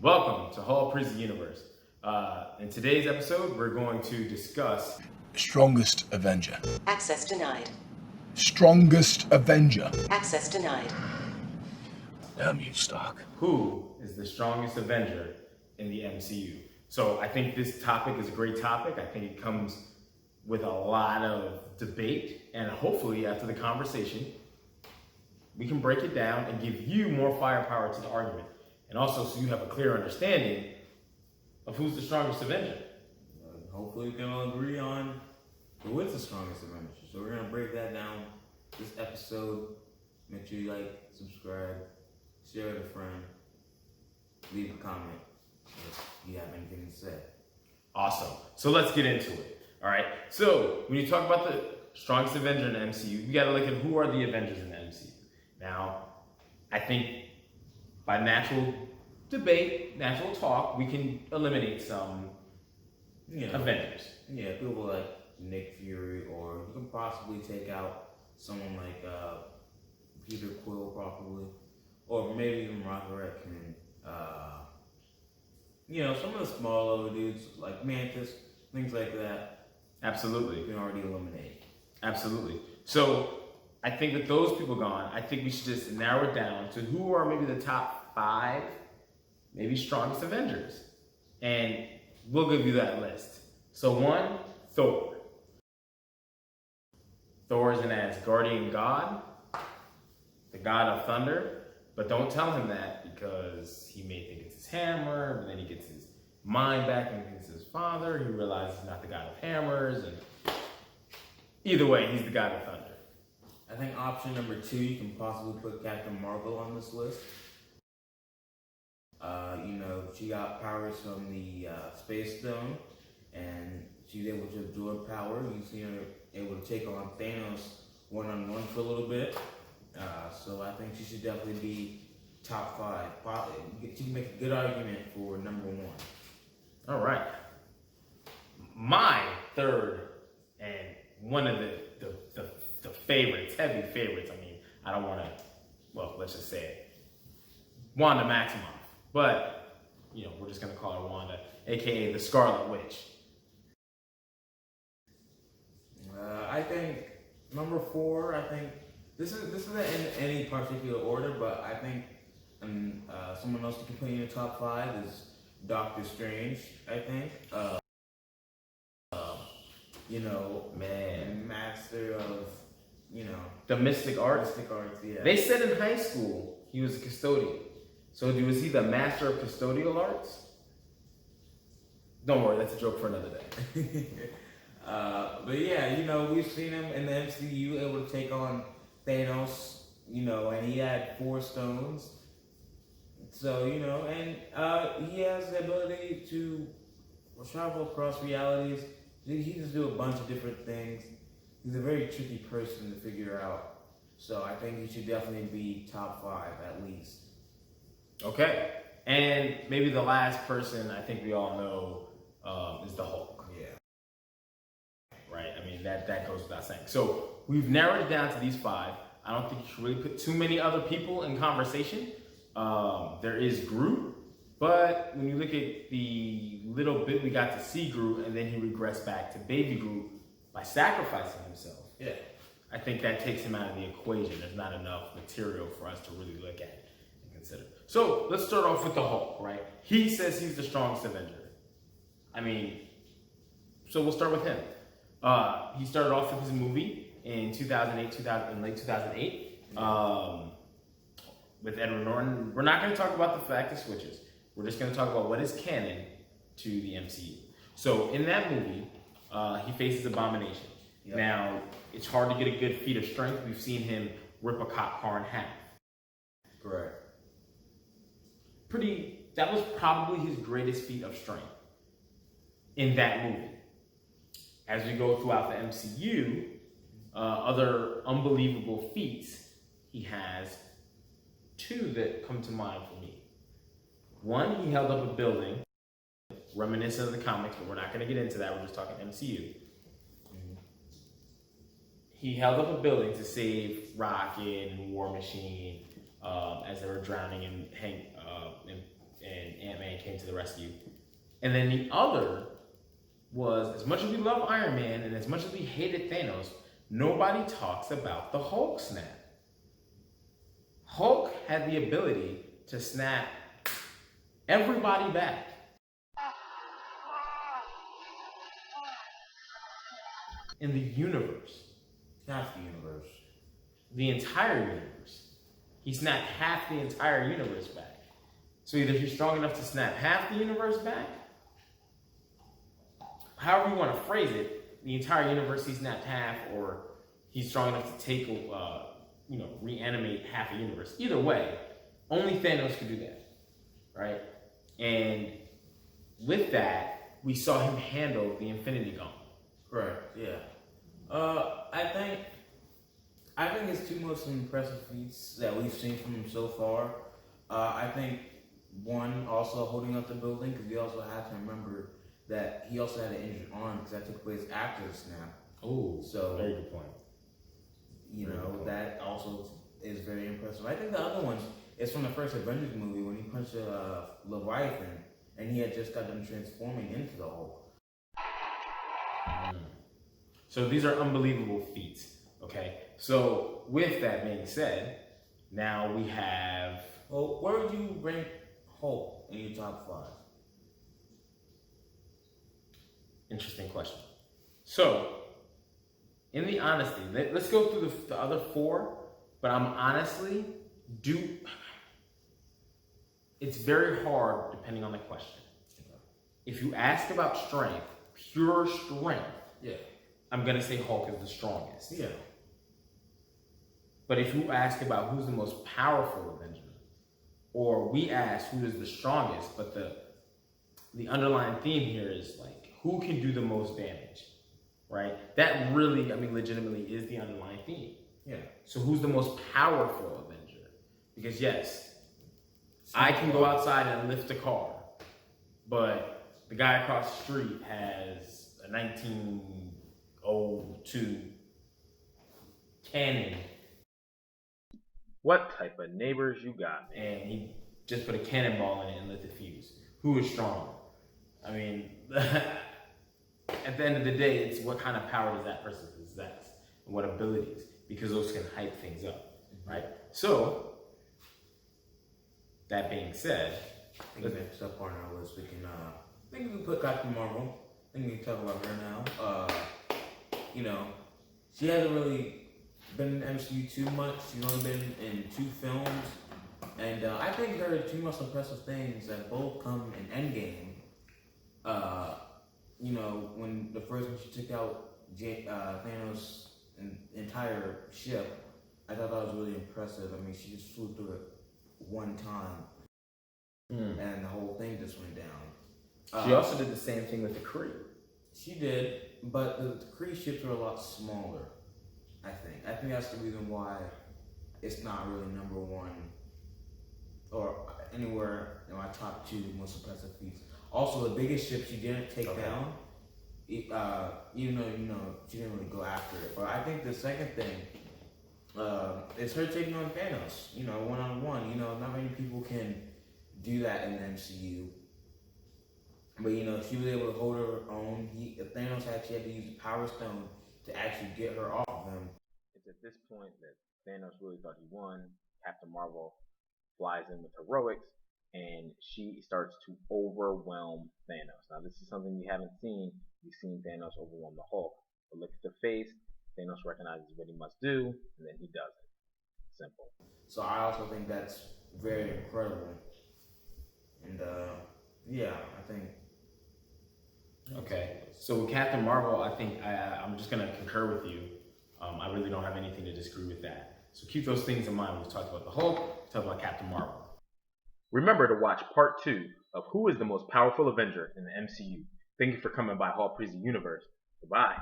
Welcome to Hall Prison Universe. In today's episode, we're going to discuss Strongest Avenger. Access denied. Strongest Avenger. Access denied. Damn you, Stark. who is the strongest Avenger in the MCU. So I think this topic is a great topic. I think it comes with a lot of debate, and hopefully after the conversation, we can break it down and give you more firepower to the argument. And also so you have a clear understanding of who's the strongest Avenger. Hopefully we can all agree on who is the strongest Avenger. So we're going to break that down this episode. Make sure you like, subscribe, share with a friend, leave a comment if you have anything to say. Awesome. So let's get into it. All right. So when you talk about the strongest Avenger in the MCU, you got to look at who are the Avengers in the MCU. Now, I think by natural debate, natural talk, we can eliminate some Avengers. Yeah, people like Nick Fury, or you can possibly take out someone like Peter Quill, probably, or maybe even Rocket Raccoon. Some of the smaller dudes like Mantis, things like that. Absolutely. You can already eliminate. Absolutely. So I think with those people gone, I think we should just narrow it down to who are maybe the top 5, maybe strongest Avengers. And we'll give you that list. So 1, Thor. Thor is an Asgardian god, the god of thunder, but don't tell him that because he may think it's his hammer, but then he gets his mind back and thinks it's his father. He realizes he's not the god of hammers, and either way, he's the god of thunder. I think option number 2, you can possibly put Captain Marvel on this list. She got powers from the Space Stone, and she's able to absorb power. You see her able to take on Thanos one-on-one for a little bit. So I think she should definitely be top 5. Probably, she can make a good argument for number 1. All right. My third and one of the favorites, heavy favorites. I mean, I don't want to, let's just say it. Wanda Maximoff. But, we're just going to call her Wanda, aka the Scarlet Witch. I think number 4, I think this isn't in any particular order, but I think someone else to can put in the top 5 is Doctor Strange, I think. Master of, The mystic arts. Mystic arts, yeah. They said in high school he was a custodian. So was he the master of custodial arts? Don't worry, that's a joke for another day. But yeah, we've seen him in the MCU able to take on Thanos, and he had 4 stones. So, and he has the ability to travel across realities. He can just do a bunch of different things. He's a very tricky person to figure out. So I think he should definitely be top 5 at least. Okay. And maybe the last person I think we all know is the Hulk. Yeah. Right? I mean, that goes without saying. So we've narrowed it down to these 5. I don't think you should really put too many other people in conversation. There is Groot, but when you look at the little bit we got to see Groot, and then he regressed back to baby Groot by sacrificing himself. Yeah. I think that takes him out of the equation. There's not enough material for us to really look at and consider. So let's start off with the Hulk, right? He says he's the strongest Avenger. I mean, so we'll start with him. He started off with his movie in late 2008, with Edward Norton. We're not going to talk about the fact of switches. We're just going to talk about what is canon to the MCU. So in that movie, he faces Abomination. Yep. Now, it's hard to get a good feat of strength. We've seen him rip a cop car in half. Correct. That was probably his greatest feat of strength in that movie. As we go throughout the MCU, other unbelievable feats, he has 2 that come to mind for me. 1, he held up a building, reminiscent of the comics, but we're not going to get into that. We're just talking MCU. He held up a building to save Rocket and War Machine as they were drowning in and Ant-Man came to the rescue. And then the other was, as much as we love Iron Man and as much as we hated Thanos, nobody talks about the Hulk snap. Hulk had the ability to snap everybody back. In the universe. Half the universe. The entire universe. He snapped half the entire universe back. So either he's strong enough to snap half the universe back, however you want to phrase it, the entire universe he snapped half, or he's strong enough to take, reanimate half a universe. Either way, only Thanos could do that, right? And with that, we saw him handle the Infinity Gauntlet. Correct. Yeah. I think it's two most impressive feats that we've seen from him so far. I think one, also holding up the building, because we also have to remember that he also had an injured arm because that took place after the snap. Oh, so very good point. That also is very impressive. I think the other one is from the first Avengers movie when he punched Leviathan and he had just got them transforming into the Hulk. So these are unbelievable feats, okay? So with that being said, now we have... Well, where would you rank Hulk in your top 5? Interesting question. So, in the honesty, let's go through the other 4, but I'm honestly, it's very hard depending on the question. If you ask about strength, pure strength, yeah, I'm gonna say Hulk is the strongest. Yeah. But if you ask about who's the most powerful Avenger, or we ask who is the strongest, but the underlying theme here is like, who can do the most damage, right? That really, legitimately is the underlying theme. Yeah. So who's the most powerful Avenger? Because yes, I can go outside and lift a car, but the guy across the street has a 1902 cannon. What type of neighbors you got? And he just put a cannonball in it and lit the fuse. Who is stronger? At the end of the day, it's what kind of power does that person possess and what abilities, because those can hype things up, right? So, that being said, I think next up on our list we can put Captain Marvel. I think we can talk about her now. She hasn't really been in the MCU too much. She's only been in 2 films. And I think her 2 most impressive things that both come in Endgame. When the first one she took out Thanos' entire ship, I thought that was really impressive. She just flew through it one time. And the whole thing just went down. She also did the same thing with the Kree. She did, but the Kree ships are a lot smaller, I think. I think that's the reason why it's not really number 1 or anywhere in my top 2 most impressive feats. Also, the biggest ship she didn't take down, even though, she didn't really go after it. But I think the second thing is her taking on Thanos, one-on-one. Not many people can do that in the MCU. But, she was able to hold her own. Thanos actually had to use the Power Stone to actually get her off of him. It's at this point that Thanos really thought he won. Captain Marvel flies in with heroics, and she starts to overwhelm Thanos. Now, this is something we haven't seen. We've seen Thanos overwhelm the Hulk. But look at the face. Thanos recognizes what he must do, and then he does it. Simple. So I also think that's very incredible. And, I think... Okay, so with Captain Marvel, I think I'm just going to concur with you. I really don't have anything to disagree with that. So keep those things in mind when we talk about the Hulk, we talk about Captain Marvel. Remember to watch part 2 of Who is the Most Powerful Avenger in the MCU. Thank you for coming by Hall Preezy Universe. Goodbye.